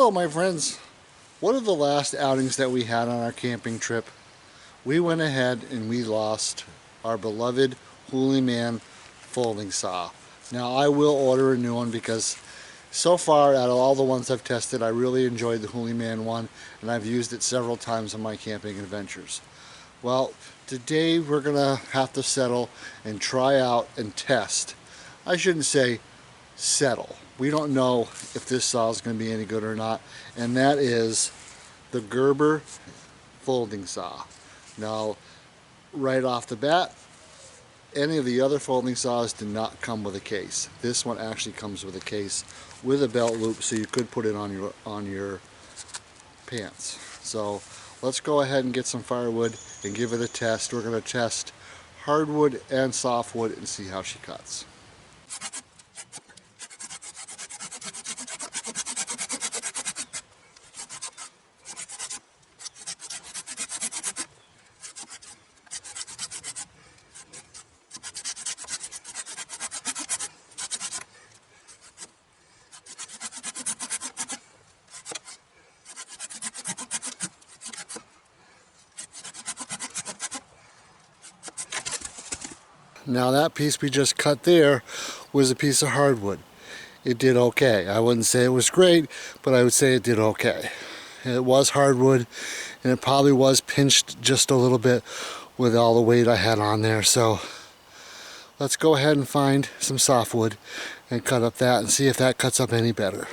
Hello my friends. One of the last outings that we had on our camping trip, we went ahead and we lost our beloved Holy Man folding saw. Now I will order a new one because so far out of all the ones I've tested, I really enjoyed the Holy Man one and I've used it several times on my camping adventures. Well, today we're gonna have to settle and try out and test. I shouldn't say settle. We don't know if this saw is going to be any good or not, and that is the Gerber folding saw. Now, right off the bat, any of the other folding saws do not come with a case. This one actually comes with a case with a belt loop, so you could put it on your pants. So let's go ahead and get some firewood and give it a test. We're going to test hardwood and softwood and see how she cuts. Now that piece we just cut there was a piece of hardwood. It did okay. I wouldn't say it was great, but I would say it did okay. It was hardwood, and it probably was pinched just a little bit with all the weight I had on there. So let's go ahead and find some softwood and cut up that and see if that cuts up any better.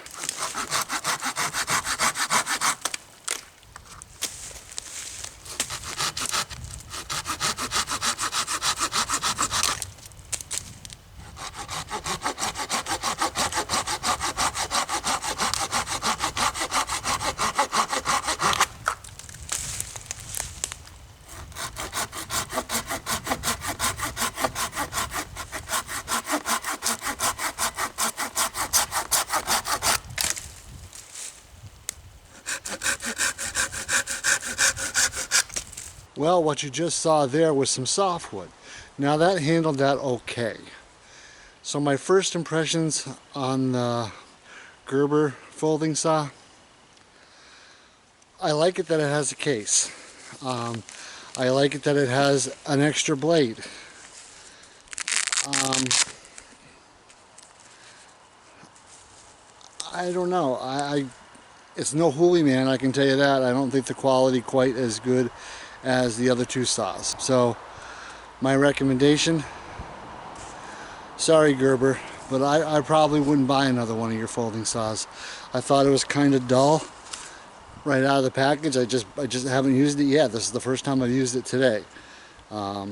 Well, what you just saw there was some softwood. Now that handled that okay. So my first impressions on the Gerber folding saw, I like it that it has a case. I like it that it has an extra blade. I don't know. It's no Holy Man, I can tell you that. I don't think the quality quite as good as the other two saws. So my recommendation, sorry Gerber, but I probably wouldn't buy another one of your folding saws. I thought it was kind of dull right out of the package. I just haven't used it yet. This is the first time I've used it today. I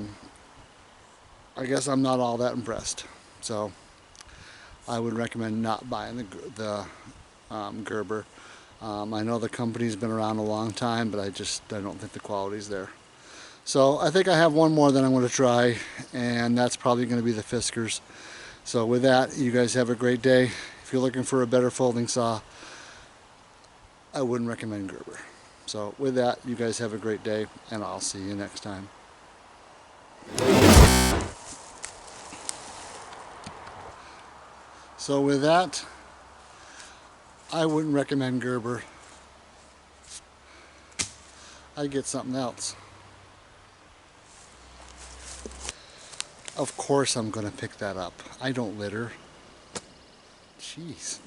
guess I'm not all that impressed. So I would recommend not buying the Gerber. I know the company's been around a long time, but I don't think the quality's there. So I think I have one more that I'm going to try, and that's probably going to be the Fiskars. So with that, you guys have a great day. If you're looking for a better folding saw, I wouldn't recommend Gerber. So with that, you guys have a great day, and I'll see you next time. So with that, I wouldn't recommend Gerber. I'd get something else. Of course I'm going to pick that up. I don't litter. Jeez.